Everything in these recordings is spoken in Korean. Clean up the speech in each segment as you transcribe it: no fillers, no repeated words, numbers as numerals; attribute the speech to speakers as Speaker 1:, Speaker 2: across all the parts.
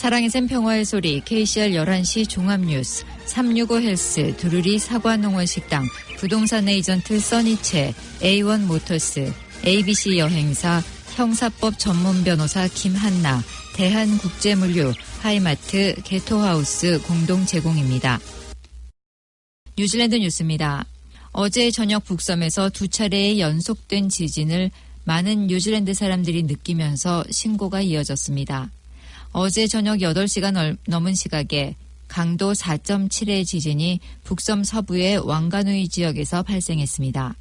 Speaker 1: 사랑의 샘 평화의 소리, KCR 11시 종합뉴스, 365 헬스, 두루리 사과농원식당, 부동산 에이전트 써니채, A1 모터스, ABC 여행사, 형사법 전문 변호사 김한나, 대한국제물류, 하이마트, 게토하우스 공동 제공입니다. 뉴질랜드 뉴스입니다. 어제 저녁 북섬에서 두 차례의 연속된 지진을 많은 뉴질랜드 사람들이 느끼면서 신고가 이어졌습니다. 어제 저녁 8시가 넘은 시각에 강도 4.7의 지진이 북섬 서부의 왕가누이 지역에서 발생했습니다.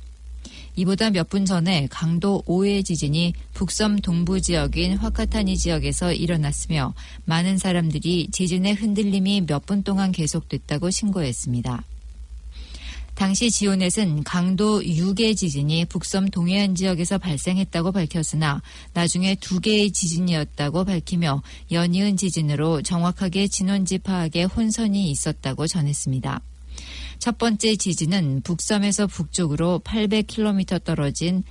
Speaker 1: 이보다 몇 분 전에 강도 5의 지진이 북섬 동부 지역인 화카타니 지역에서 일어났으며 많은 사람들이 지진의 흔들림이 몇 분 동안 계속됐다고 신고했습니다. 당시 지오넷은 강도 6의 지진이 북섬 동해안 지역에서 발생했다고 밝혔으나 나중에 2개의 지진이었다고 밝히며 연이은 지진으로 정확하게 진원지 파악에 혼선이 있었다고 전했습니다. 첫 번째 지진은 북섬에서 북쪽으로 800km 떨어진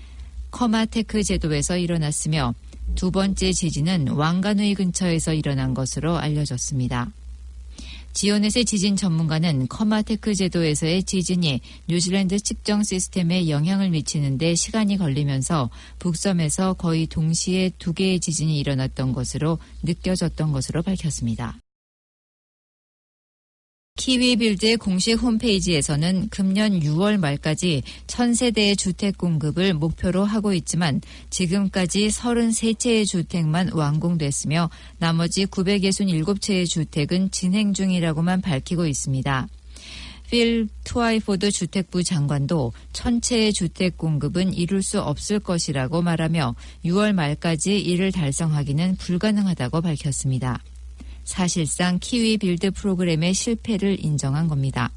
Speaker 1: 커마테크 제도에서 일어났으며 두 번째 지진은 왕가누이 근처에서 일어난 것으로 알려졌습니다. 지오넷의 지진 전문가는 커마테크 제도에서의 지진이 뉴질랜드 측정 시스템에 영향을 미치는 데 시간이 걸리면서 북섬에서 거의 동시에 2개의 지진이 일어났던 것으로 느껴졌던 것으로 밝혔습니다. 키위빌드의 공식 홈페이지에서는 금년 6월 말까지 1000세대의 주택 공급을 목표로 하고 있지만 지금까지 33채의 주택만 완공됐으며 나머지 967채의 주택은 진행 중이라고만 밝히고 있습니다. 필 투아이포드 주택부 장관도 1000채의 주택 공급은 이룰 수 없을 것이라고 말하며 6월 말까지 이를 달성하기는 불가능하다고 밝혔습니다. 사실상 키위 빌드 프로그램의 실패를 인정한 겁니다.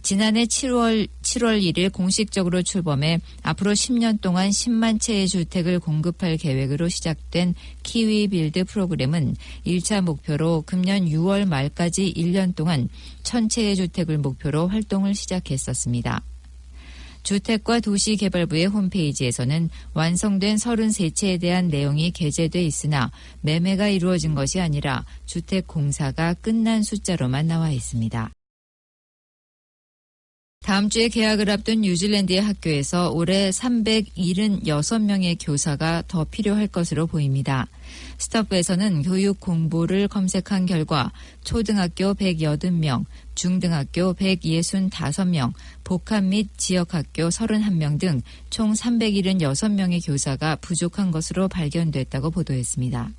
Speaker 1: 지난해 7월 1일 공식적으로 출범해 앞으로 10년 동안 10만 채의 주택을 공급할 계획으로 시작된 키위 빌드 프로그램은 1차 목표로 금년 6월 말까지 1년 동안 1000채의 주택을 목표로 활동을 시작했었습니다. 주택과 도시개발부의 홈페이지에서는 완성된 33채에 대한 내용이 게재돼 있으나 매매가 이루어진 것이 아니라 주택 공사가 끝난 숫자로만 나와 있습니다. 다음 주에 개학을 앞둔 뉴질랜드의 학교에서 올해 376명의 교사가 더 필요할 것으로 보입니다. 스토프에서는 교육 공보를 검색한 결과 초등학교 180명, 중등학교 165명, 복합 및 지역학교 31명 등 총 376명의 교사가 부족한 것으로 발견됐다고 보도했습니다.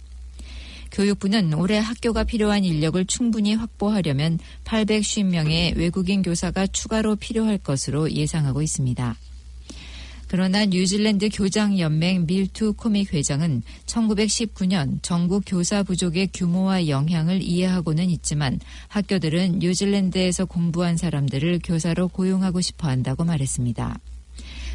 Speaker 1: 교육부는 올해 학교가 필요한 인력을 충분히 확보하려면 850명의 외국인 교사가 추가로 필요할 것으로 예상하고 있습니다. 그러나 뉴질랜드 교장연맹 밀투 코믹 회장은 1919년 전국 교사 부족의 규모와 영향을 이해하고는 있지만 학교들은 뉴질랜드에서 공부한 사람들을 교사로 고용하고 싶어 한다고 말했습니다.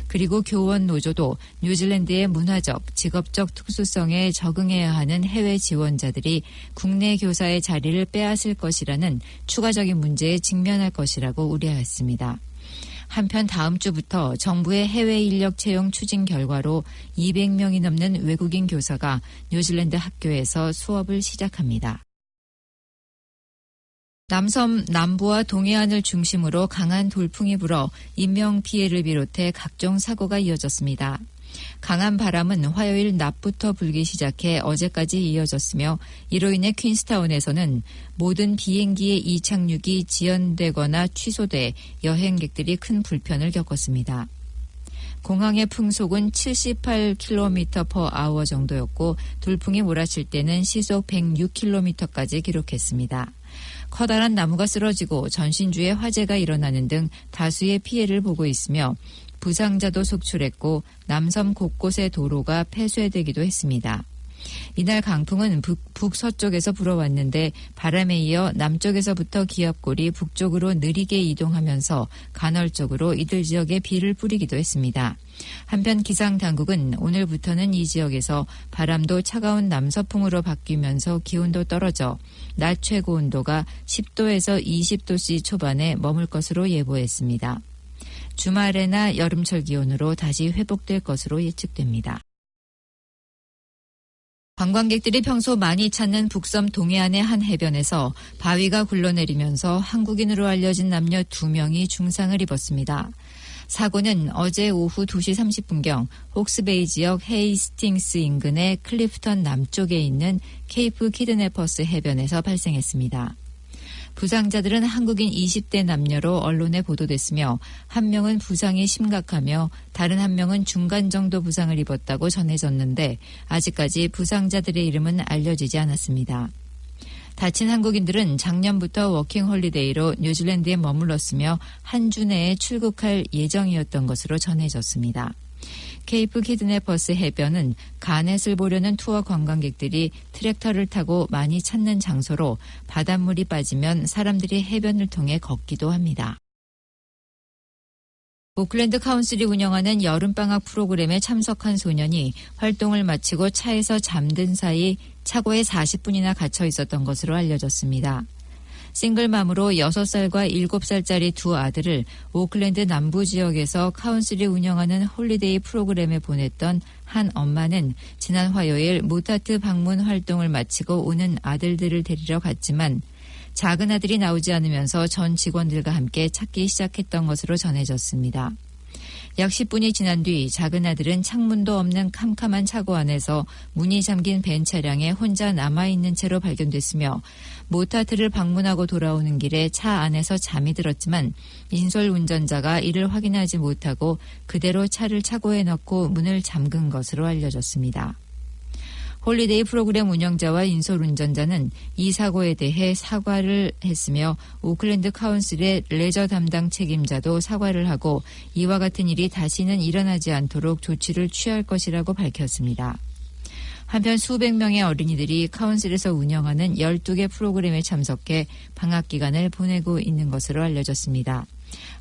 Speaker 1: 그리고 교원 노조도 뉴질랜드의 문화적, 직업적 특수성에 적응해야 하는 해외 지원자들이 국내 교사의 자리를 빼앗을 것이라는 추가적인 문제에 직면할 것이라고 우려했습니다. 한편 다음 주부터 정부의 해외 인력 채용 추진 결과로 200명이 넘는 외국인 교사가 뉴질랜드 학교에서 수업을 시작합니다. 남섬 남부와 동해안을 중심으로 강한 돌풍이 불어 인명피해를 비롯해 각종 사고가 이어졌습니다. 강한 바람은 화요일 낮부터 불기 시작해 어제까지 이어졌으며 이로 인해 퀸스타운에서는 모든 비행기의 이착륙이 지연되거나 취소돼 여행객들이 큰 불편을 겪었습니다. 공항의 풍속은 78km/h 정도였고 돌풍이 몰아칠 때는 시속 106km까지 기록했습니다. 커다란 나무가 쓰러지고 전신주에 화재가 일어나는 등 다수의 피해를 보고 있으며 부상자도 속출했고 남섬 곳곳의 도로가 폐쇄되기도 했습니다. 이날 강풍은 북서쪽에서 불어왔는데 바람에 이어 남쪽에서부터 기압골이 북쪽으로 느리게 이동하면서 간헐적으로 이들 지역에 비를 뿌리기도 했습니다. 한편 기상당국은 오늘부터는 이 지역에서 바람도 차가운 남서풍으로 바뀌면서 기온도 떨어져 낮 최고 온도가 10도에서 20도씨 초반에 머물 것으로 예보했습니다. 주말에나 여름철 기온으로 다시 회복될 것으로 예측됩니다. 관광객들이 평소 많이 찾는 북섬 동해안의 한 해변에서 바위가 굴러내리면서 한국인으로 알려진 남녀 2명이 중상을 입었습니다. 사고는 어제 오후 2시 30분경 혹스베이 지역 헤이스팅스 인근의 클리프턴 남쪽에 있는 케이프 키드네퍼스 해변에서 발생했습니다. 부상자들은 한국인 20대 남녀로 언론에 보도됐으며 한 명은 부상이 심각하며 다른 한 명은 중간 정도 부상을 입었다고 전해졌는데 아직까지 부상자들의 이름은 알려지지 않았습니다. 다친 한국인들은 작년부터 워킹홀리데이로 뉴질랜드에 머물렀으며 한 주 내에 출국할 예정이었던 것으로 전해졌습니다. 케이프 키드네퍼스 해변은 가넷을 보려는 투어 관광객들이 트랙터를 타고 많이 찾는 장소로 바닷물이 빠지면 사람들이 해변을 통해 걷기도 합니다. 오클랜드 카운슬이 운영하는 여름방학 프로그램에 참석한 소년이 활동을 마치고 차에서 잠든 사이 차고에 40분이나 갇혀 있었던 것으로 알려졌습니다. 싱글맘으로 6살과 7살짜리 두 아들을 오클랜드 남부 지역에서 카운슬이 운영하는 홀리데이 프로그램에 보냈던 한 엄마는 지난 화요일 모타트 방문 활동을 마치고 오는 아들들을 데리러 갔지만 작은 아들이 나오지 않으면서 전 직원들과 함께 찾기 시작했던 것으로 전해졌습니다. 약 10분이 지난 뒤 작은 아들은 창문도 없는 캄캄한 차고 안에서 문이 잠긴 벤 차량에 혼자 남아있는 채로 발견됐으며 모타트를 방문하고 돌아오는 길에 차 안에서 잠이 들었지만 인솔 운전자가 이를 확인하지 못하고 그대로 차를 차고에 넣고 문을 잠근 것으로 알려졌습니다. 홀리데이 프로그램 운영자와 인솔 운전자는 이 사고에 대해 사과를 했으며 오클랜드 카운슬의 레저 담당 책임자도 사과를 하고 이와 같은 일이 다시는 일어나지 않도록 조치를 취할 것이라고 밝혔습니다. 한편 수백 명의 어린이들이 카운슬에서 운영하는 12개 프로그램에 참석해 방학 기간을 보내고 있는 것으로 알려졌습니다.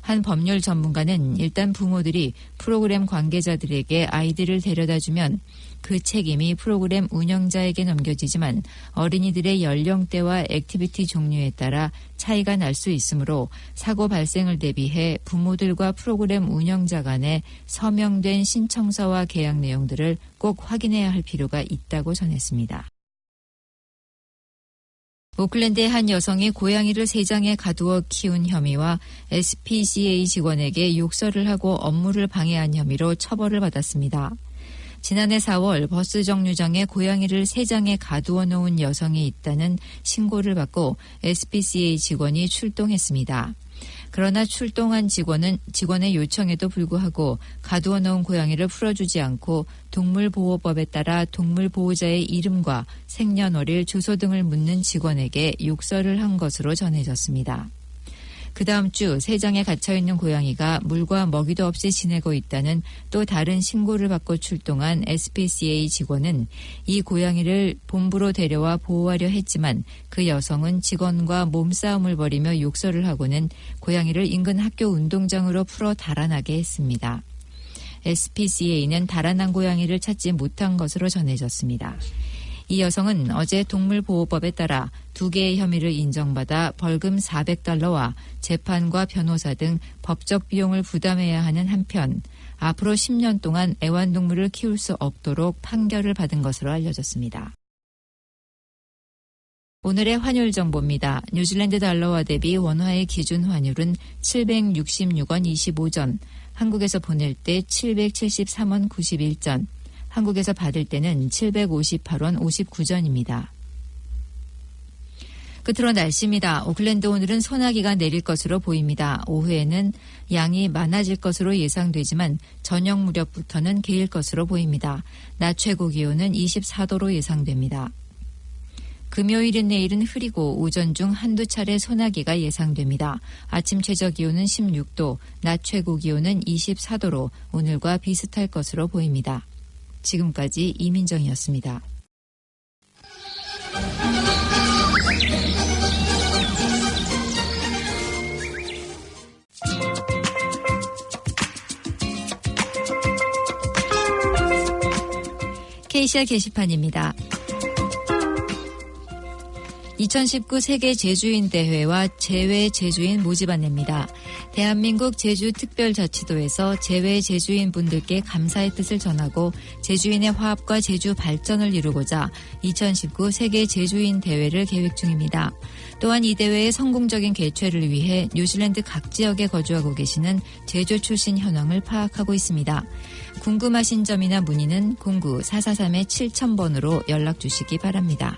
Speaker 1: 한 법률 전문가는 일단 부모들이 프로그램 관계자들에게 아이들을 데려다주면 그 책임이 프로그램 운영자에게 넘겨지지만 어린이들의 연령대와 액티비티 종류에 따라 차이가 날 수 있으므로 사고 발생을 대비해 부모들과 프로그램 운영자 간에 서명된 신청서와 계약 내용들을 꼭 확인해야 할 필요가 있다고 전했습니다. 오클랜드의 한 여성이 고양이를 3장에 가두어 키운 혐의와 SPCA 직원에게 욕설을 하고 업무를 방해한 혐의로 처벌을 받았습니다. 지난해 4월 버스 정류장에 고양이를 3장에 가두어 놓은 여성이 있다는 신고를 받고 SPCA 직원이 출동했습니다. 그러나 출동한 직원의 요청에도 불구하고 가두어 놓은 고양이를 풀어주지 않고 동물보호법에 따라 동물보호자의 이름과 생년월일, 주소 등을 묻는 직원에게 욕설을 한 것으로 전해졌습니다. 그 다음 주 3장에 갇혀있는 고양이가 물과 먹이도 없이 지내고 있다는 또 다른 신고를 받고 출동한 SPCA 직원은 이 고양이를 본부로 데려와 보호하려 했지만 그 여성은 직원과 몸싸움을 벌이며 욕설을 하고는 고양이를 인근 학교 운동장으로 풀어 달아나게 했습니다. SPCA는 달아난 고양이를 찾지 못한 것으로 전해졌습니다. 이 여성은 어제 동물보호법에 따라 2개의 혐의를 인정받아 벌금 $400와 재판과 변호사 등 법적 비용을 부담해야 하는 한편 앞으로 10년 동안 애완동물을 키울 수 없도록 판결을 받은 것으로 알려졌습니다. 오늘의 환율 정보입니다. 뉴질랜드 달러와 대비 원화의 기준 환율은 766원 25전, 한국에서 보낼 때 773원 91전, 한국에서 받을 때는 758원 59전입니다. 끝으로 날씨입니다. 오클랜드 오늘은 소나기가 내릴 것으로 보입니다. 오후에는 양이 많아질 것으로 예상되지만 저녁 무렵부터는 개일 것으로 보입니다. 낮 최고 기온은 24도로 예상됩니다. 금요일인 내일은 흐리고 오전 중 한두 차례 소나기가 예상됩니다. 아침 최저 기온은 16도, 낮 최고 기온은 24도로 오늘과 비슷할 것으로 보입니다. 지금까지 이민정이었습니다. KCR 게시판입니다. 2019 세계 제주인 대회와 제외 제주인 모집 안내입니다. 대한민국 제주특별자치도에서 재외 제주인 분들께 감사의 뜻을 전하고 제주인의 화합과 제주 발전을 이루고자 2019 세계 제주인 대회를 계획 중입니다. 또한 이 대회의 성공적인 개최를 위해 뉴질랜드 각 지역에 거주하고 계시는 제주 출신 현황을 파악하고 있습니다. 궁금하신 점이나 문의는 09-443-7000번으로 연락 주시기 바랍니다.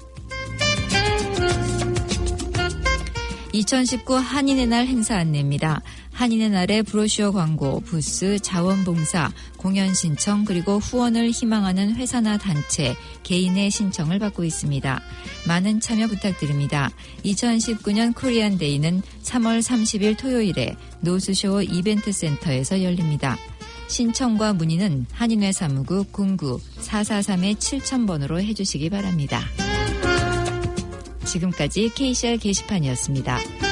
Speaker 1: 2019 한인의 날 행사 안내입니다. 한인의 날의 브로셔 광고, 부스, 자원봉사, 공연 신청 그리고 후원을 희망하는 회사나 단체, 개인의 신청을 받고 있습니다. 많은 참여 부탁드립니다. 2019년 코리안데이는 3월 30일 토요일에 노스쇼어 이벤트 센터에서 열립니다. 신청과 문의는 한인회 사무국 09-443-7000번으로 해주시기 바랍니다. 지금까지 KCR 게시판이었습니다.